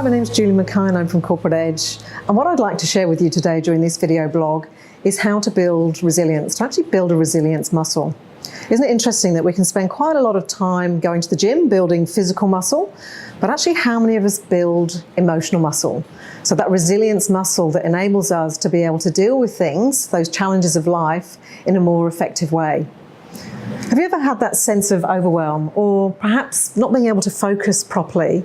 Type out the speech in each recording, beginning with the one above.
my name's Julie Mackay and I'm from Corporate Edge, and what I'd like to share with you today during this video blog is how to build resilience, to actually build a resilience muscle. Isn't it interesting that we can spend quite a lot of time going to the gym building physical muscle, but actually how many of us build emotional muscle? So that resilience muscle that enables us to be able to deal with things, those challenges of life, in a more effective way. Have you ever had that sense of overwhelm, or perhaps not being able to focus properly,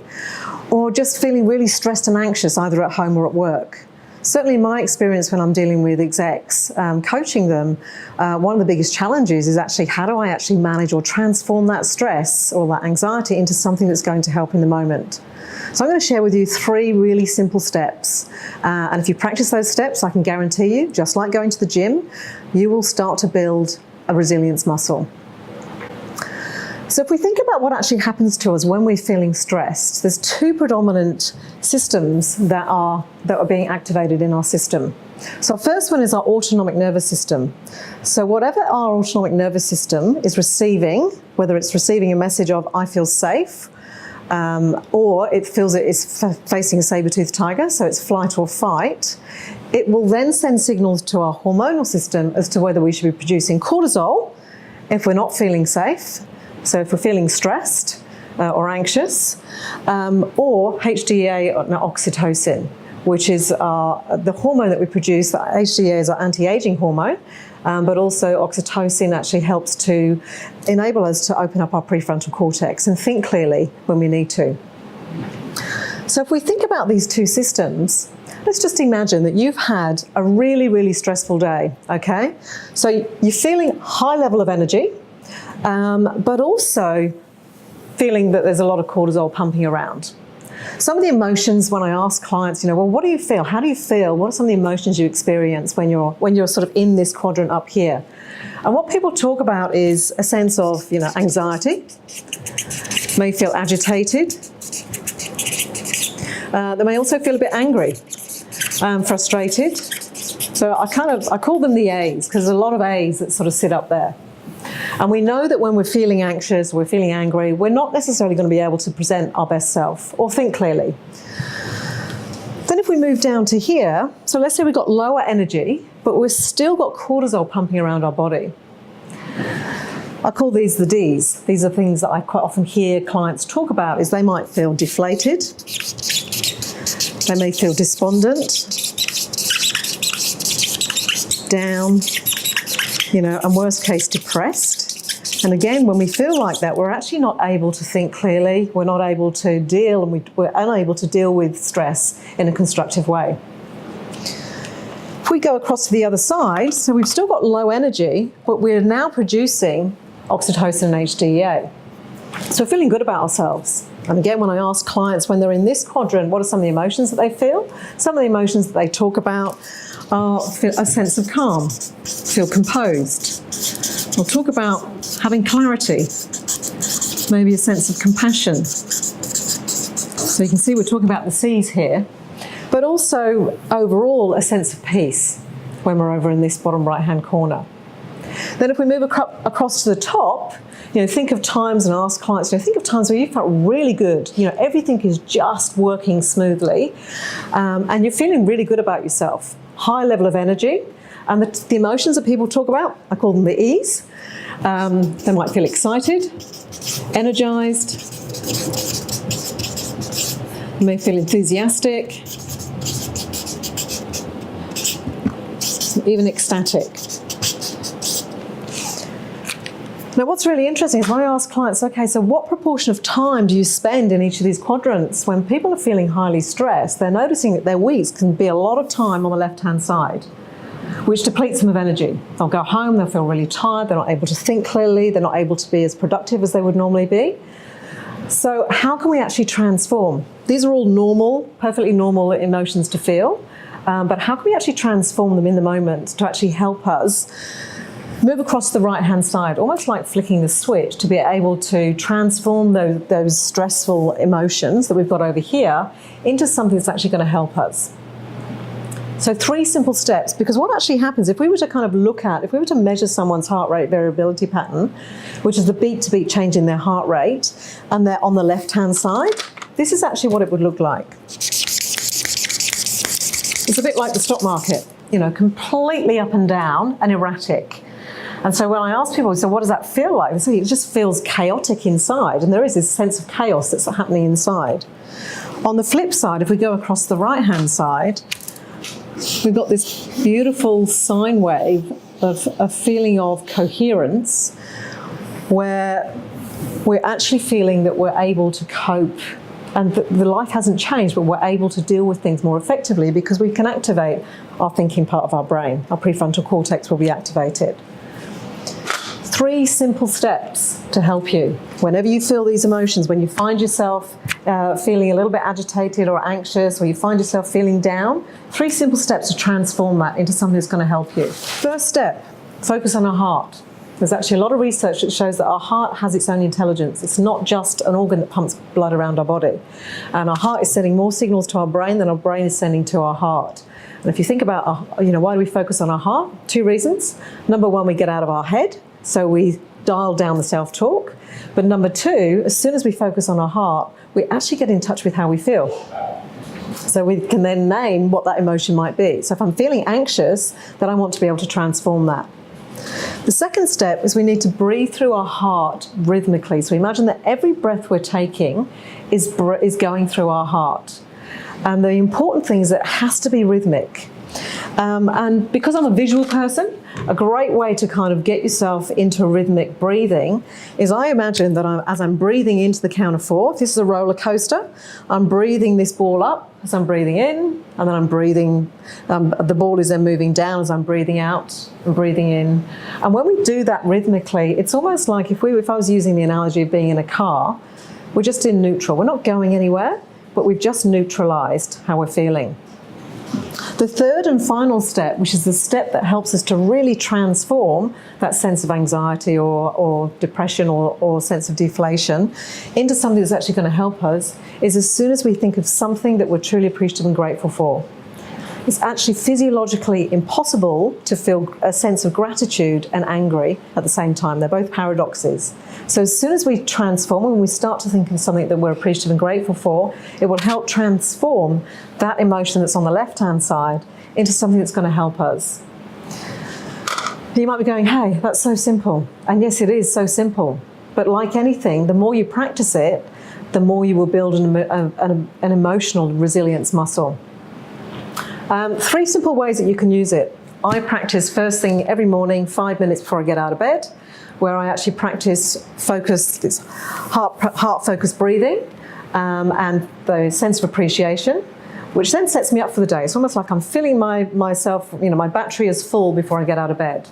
or just feeling really stressed and anxious either at home or at work? Certainly in my experience when I'm dealing with execs, coaching them, one of the biggest challenges is actually how do I actually manage or transform that stress or that anxiety into something that's going to help in the moment. So I'm going to share with you 3 really simple steps, and if you practice those steps, I can guarantee you, just like going to the gym, you will start to build a resilience muscle. So if we think about what actually happens to us when we're feeling stressed, there's 2 predominant systems that are being activated in our system. So our first one is our autonomic nervous system. So whatever our autonomic nervous system is receiving, whether it's receiving a message of I feel safe, or it feels it is facing a saber-toothed tiger, so it's flight or fight, it will then send signals to our hormonal system as to whether we should be producing cortisol if we're not feeling safe. So if we're feeling stressed or anxious, or HDA or oxytocin, which is the hormone that we produce. HDA is our anti-aging hormone, but also oxytocin actually helps to enable us to open up our prefrontal cortex and think clearly when we need to. So if we think about these 2 systems, let's just imagine that you've had a really, really stressful day, okay? So you're feeling high level of energy, but also feeling that there's a lot of cortisol pumping around. Some of the emotions when I ask clients, well, what do you feel? How do you feel? What are some of the emotions you experience when you're sort of in this quadrant up here? And what people talk about is a sense of, anxiety, may feel agitated. They may also feel a bit angry, frustrated. So I call them the A's, because there's a lot of A's that sort of sit up there. And we know that when we're feeling anxious, we're feeling angry, we're not necessarily going to be able to present our best self or think clearly. Then if we move down to here, so let's say we've got lower energy, but we've still got cortisol pumping around our body. I call these the D's. These are things that I quite often hear clients talk about, is they might feel deflated, they may feel despondent, down, and worst case, depressed. And again, when we feel like that, we're actually not able to think clearly, we're not able to deal, and we're unable to deal with stress in a constructive way. If we go across to the other side, so we've still got low energy, but we're now producing oxytocin and HDA. So we're feeling good about ourselves. And again, when I ask clients when they're in this quadrant, what are some of the emotions that they feel? Some of the emotions that they talk about are a sense of calm, feel composed. We'll talk about having clarity, maybe a sense of compassion. So you can see we're talking about the C's here, but also overall a sense of peace when we're over in this bottom right-hand corner. Then if we move across to the top, think of times, and ask clients, think of times where you felt really good. Everything is just working smoothly, and you're feeling really good about yourself. High level of energy, and the emotions that people talk about, I call them the E's. They might feel excited, energized, they may feel enthusiastic, even ecstatic. Now what's really interesting is when I ask clients, okay, so what proportion of time do you spend in each of these quadrants? When people are feeling highly stressed, they're noticing that their weeks can be a lot of time on the left-hand side, which depletes them of energy. They'll go home, they'll feel really tired, they're not able to think clearly, they're not able to be as productive as they would normally be. So how can we actually transform? These are all normal, perfectly normal emotions to feel, but how can we actually transform them in the moment to actually help us move across the right-hand side, almost like flicking the switch, to be able to transform those stressful emotions that we've got over here into something that's actually going to help us. So 3 simple steps, because what actually happens, if we were to measure someone's heart rate variability pattern, which is the beat-to-beat change in their heart rate, and they're on the left-hand side, this is actually what it would look like. It's a bit like the stock market, you know, completely up and down and erratic. And so when I ask people, so what does that feel like? They say it just feels chaotic inside, and there is this sense of chaos that's happening inside. On the flip side, if we go across the right-hand side, we've got this beautiful sine wave of a feeling of coherence, where we're actually feeling that we're able to cope, and the life hasn't changed, but we're able to deal with things more effectively because we can activate our thinking part of our brain. Our prefrontal cortex will be activated. 3 simple steps to help you. Whenever you feel these emotions, when you find yourself feeling a little bit agitated or anxious, or you find yourself feeling down, 3 simple steps to transform that into something that's going to help you. First step, focus on our heart. There's actually a lot of research that shows that our heart has its own intelligence. It's not just an organ that pumps blood around our body. And our heart is sending more signals to our brain than our brain is sending to our heart. And if you think about, why do we focus on our heart? 2 reasons. Number 1, we get out of our head. So we dial down the self-talk. But number 2, as soon as we focus on our heart, we actually get in touch with how we feel. So we can then name what that emotion might be. So if I'm feeling anxious, then I want to be able to transform that. The second step is we need to breathe through our heart rhythmically. So imagine that every breath we're taking is going through our heart. And the important thing is that it has to be rhythmic. And because I'm a visual person, a great way to kind of get yourself into rhythmic breathing is I imagine that as I'm breathing into the count of 4, this is a roller coaster, I'm breathing this ball up as I'm breathing in, and then I'm breathing, the ball is then moving down as I'm breathing out and breathing in. And when we do that rhythmically, it's almost like if I was using the analogy of being in a car, we're just in neutral. We're not going anywhere, but we've just neutralized how we're feeling. The third and final step, which is the step that helps us to really transform that sense of anxiety or depression or sense of deflation into something that's actually going to help us, is as soon as we think of something that we're truly appreciative and grateful for. It's actually physiologically impossible to feel a sense of gratitude and angry at the same time. They're both paradoxes. So as soon as we transform, when we start to think of something that we're appreciative and grateful for, it will help transform that emotion that's on the left-hand side into something that's going to help us. You might be going, hey, that's so simple. And yes, it is so simple. But like anything, the more you practice it, the more you will build an emotional resilience muscle. 3 simple ways that you can use it. I practice first thing every morning, 5 minutes before I get out of bed, where I actually practice this heart-focused breathing and the sense of appreciation, which then sets me up for the day. It's almost like I'm filling myself, my battery is full before I get out of bed.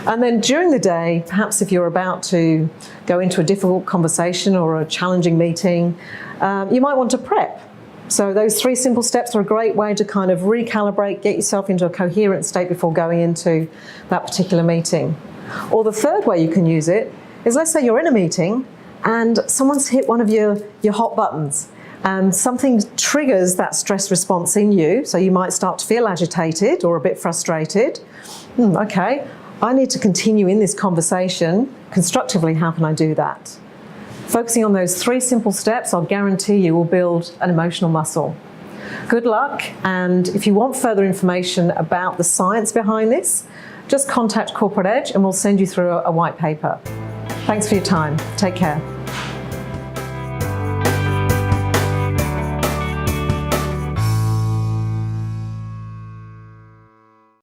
And then during the day, perhaps if you're about to go into a difficult conversation or a challenging meeting, you might want to prep. So those 3 simple steps are a great way to kind of recalibrate, get yourself into a coherent state before going into that particular meeting. Or the third way you can use it is, let's say you're in a meeting and someone's hit one of your hot buttons and something triggers that stress response in you. So you might start to feel agitated or a bit frustrated. Okay, I need to continue in this conversation constructively. How can I do that? Focusing on those 3 simple steps, I'll guarantee you will build an emotional muscle. Good luck, and if you want further information about the science behind this, just contact Corporate Edge and we'll send you through a white paper. Thanks for your time. Take care.